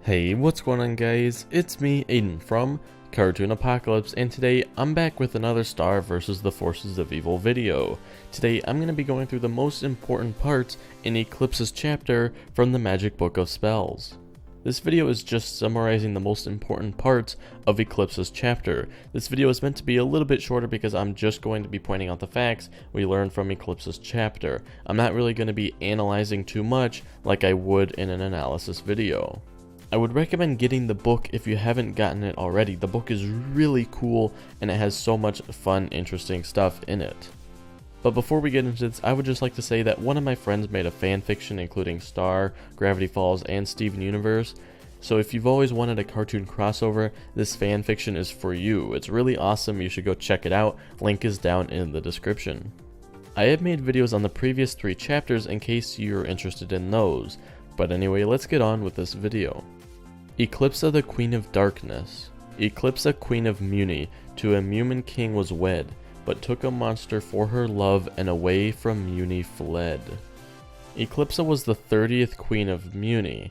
Hey, what's going on guys? It's me, Aiden from Cartoon Apocalypse, and today I'm back with another Star vs. the Forces of Evil video. Today I'm going to be going through the most important parts in Eclipse's chapter from the Magic Book of Spells. This video is just summarizing the most important parts of Eclipse's chapter. This video is meant to be a little bit shorter because I'm just going to be pointing out the facts we learned from Eclipse's chapter. I'm not really going to be analyzing too much like I would in an analysis video. I would recommend getting the book if you haven't gotten it already. The book is really cool and it has so much fun, interesting stuff in it. But before we get into this, I would just like to say that one of my friends made a fan fiction including Star, Gravity Falls, and Steven Universe. So if you've always wanted a cartoon crossover, this fan fiction is for you. It's really awesome, you should go check it out. Link is down in the description. I have made videos on the previous 3 chapters in case you're interested in those. But anyway, let's get on with this video. Eclipsa, the Queen of Darkness. Eclipsa, Queen of Mewni, to a Mewman king was wed, but took a monster for her love and away from Mewni fled. Eclipsa was the 30th Queen of Mewni.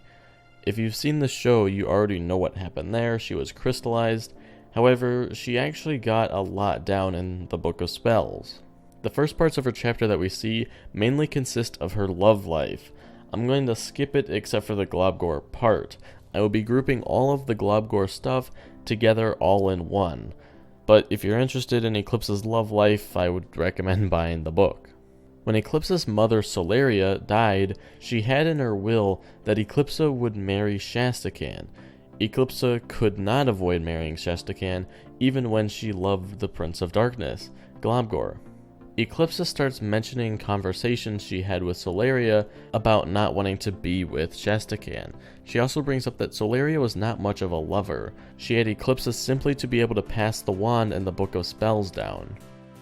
If you've seen the show, you already know what happened there. She was crystallized. However, she actually got a lot down in the Book of Spells. The first parts of her chapter that we see mainly consist of her love life. I'm going to skip it except for the Globgor part. I will be grouping all of the Globgor stuff together all in one. But if you're interested in Eclipse's love life, I would recommend buying the book. When Eclipse's mother Solaria died, she had in her will that Eclipsa would marry Shastacan. Eclipsa could not avoid marrying Shastacan even when she loved the Prince of Darkness, Globgor. Eclipsa starts mentioning conversations she had with Solaria about not wanting to be with Shastacan. She also brings up that Solaria was not much of a lover. She had Eclipsa simply to be able to pass the wand and the Book of Spells down.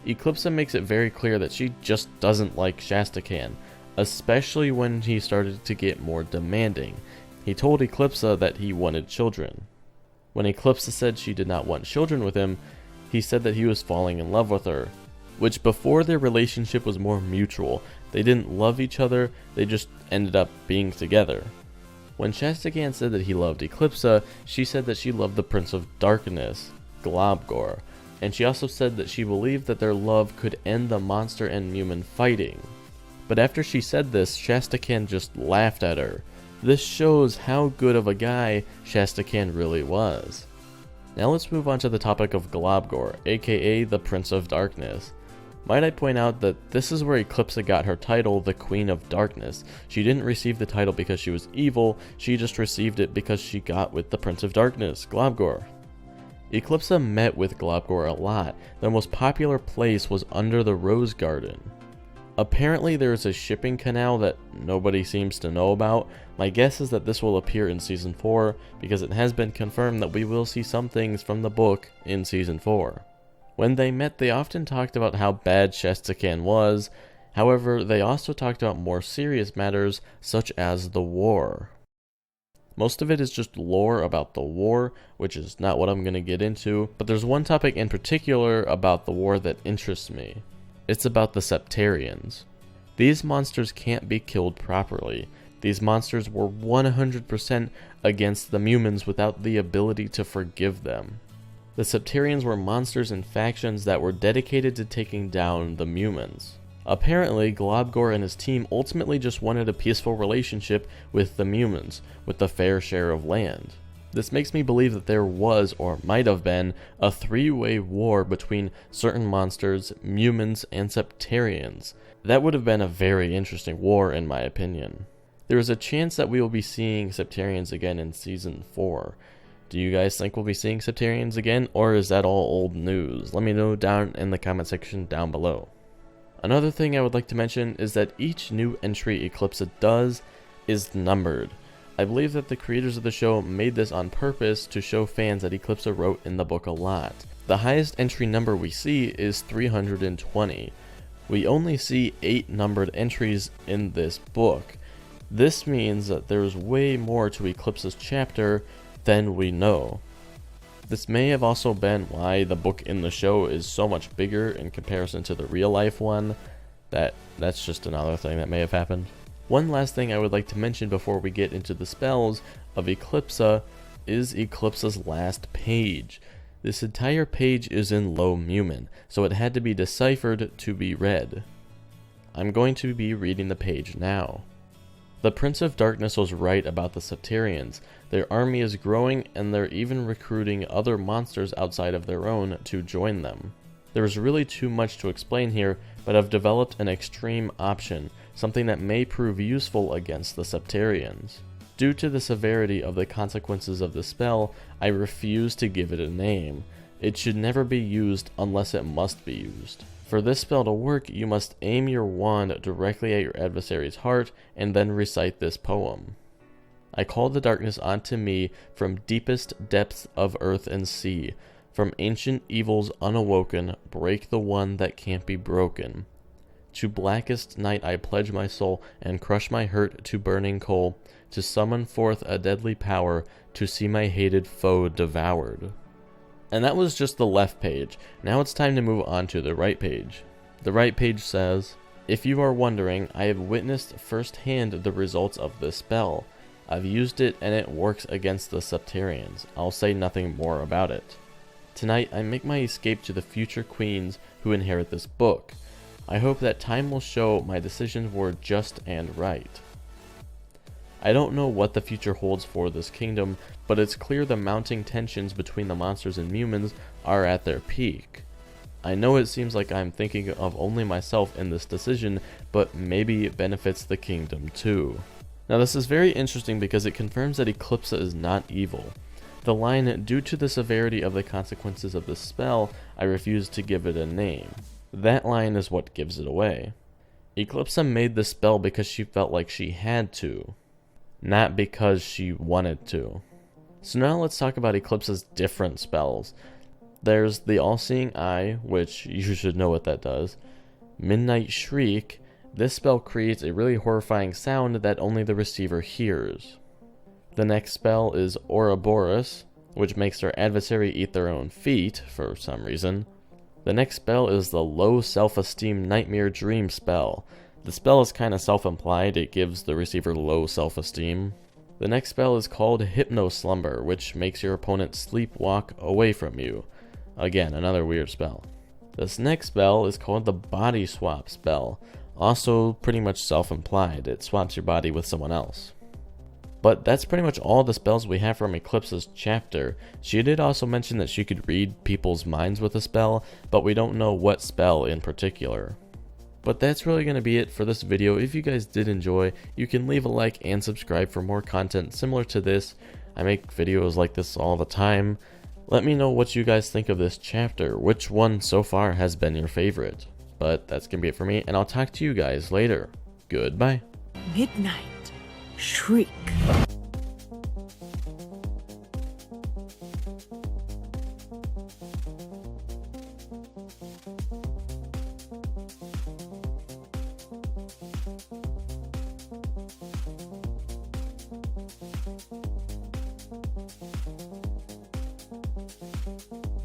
Eclipsa makes it very clear that she just doesn't like Shastacan, especially when he started to get more demanding. He told Eclipsa that he wanted children. When Eclipsa said she did not want children with him, he said that he was falling in love with her, which before their relationship was more mutual. They didn't love each other, they just ended up being together. When Shastacan said that he loved Eclipsa, she said that she loved the Prince of Darkness, Globgor, and she also said that she believed that their love could end the monster and Mewman fighting. But after she said this, Shastacan just laughed at her. This shows how good of a guy Shastacan really was. Now let's move on to the topic of Globgor, aka the Prince of Darkness. Might I point out that this is where Eclipsa got her title, the Queen of Darkness. She didn't receive the title because she was evil, she just received it because she got with the Prince of Darkness, Globgor. Eclipsa met with Globgor a lot. Their most popular place was under the Rose Garden. Apparently there is a shipping canal that nobody seems to know about. My guess is that this will appear in Season 4 because it has been confirmed that we will see some things from the book in Season 4. When they met, they often talked about how bad Shastacan was. However, they also talked about more serious matters such as the war. Most of it is just lore about the war, which is not what I'm going to get into, but there's one topic in particular about the war that interests me. It's about the Septarians. These monsters can't be killed properly. These monsters were 100% against the Mewmans without the ability to forgive them. The Septarians were monsters and factions that were dedicated to taking down the Mewmans. Apparently, Globgor and his team ultimately just wanted a peaceful relationship with the Mewmans, with a fair share of land. This makes me believe that there was, or might have been, a 3-way war between certain monsters, Mewmans, and Septarians. That would have been a very interesting war in my opinion. There is a chance that we will be seeing Septarians again in Season 4. Do you guys think we'll be seeing Septarians again, or is that all old news? Let me know down in the comment section down below. Another thing I would like to mention is that each new entry Eclipsa does is numbered. I believe that the creators of the show made this on purpose to show fans that Eclipsa wrote in the book a lot. The highest entry number we see is 320. We only see 8 numbered entries in this book. This means that there's way more to Eclipsa's chapter than we know. This may have also been why the book in the show is so much bigger in comparison to the real life one. That's just another thing that may have happened. One last thing I would like to mention before we get into the spells of Eclipsa is Eclipsa's last page. This entire page is in Low-Mewnian, so it had to be deciphered to be read. I'm going to be reading the page now. The Prince of Darkness was right about the Septarians. Their army is growing, and they're even recruiting other monsters outside of their own to join them. There is really too much to explain here, but I've developed an extreme option, something that may prove useful against the Septarians. Due to the severity of the consequences of the spell, I refuse to give it a name. It should never be used unless it must be used. For this spell to work, you must aim your wand directly at your adversary's heart and then recite this poem. I call the darkness onto me from deepest depths of earth and sea. From ancient evils unawoken, break the one that can't be broken. To blackest night I pledge my soul and crush my hurt to burning coal, to summon forth a deadly power to see my hated foe devoured. And that was just the left page. Now it's time to move on to the right page. The right page says, "If you are wondering, I have witnessed firsthand the results of this spell. I've used it and it works against the Septarians. I'll say nothing more about it. Tonight I make my escape to the future queens who inherit this book. I hope that time will show my decisions were just and right." I don't know what the future holds for this kingdom, but it's clear the mounting tensions between the monsters and humans are at their peak. I know it seems like I'm thinking of only myself in this decision, but maybe it benefits the kingdom too. Now this is very interesting because it confirms that Eclipsa is not evil. The line, "Due to the severity of the consequences of this spell, I refuse to give it a name." That line is what gives it away. Eclipsa made the spell because she felt like she had to, not because she wanted to. So now let's talk about Eclipsa's different spells. There's the All-Seeing Eye, which you should know what that does. Midnight Shriek. This spell creates a really horrifying sound that only the receiver hears. The next spell is Ouroboros, which makes their adversary eat their own feet for some reason. The next spell is the Low Self-Esteem Nightmare Dream spell. The spell is kind of self-implied, it gives the receiver low self-esteem. The next spell is called Hypno Slumber, which makes your opponent sleepwalk away from you. Again, another weird spell. This next spell is called the Body Swap spell. Also pretty much self-implied, it swaps your body with someone else. But that's pretty much all the spells we have from Eclipsa's chapter. She did also mention that she could read people's minds with a spell, but we don't know what spell in particular. But that's really going to be it for this video. If you guys did enjoy, you can leave a like and subscribe for more content similar to this. I make videos like this all the time. Let me know what you guys think of this chapter. Which one so far has been your favorite? But that's going to be it for me, and I'll talk to you guys later. Goodbye. Midnight Shriek.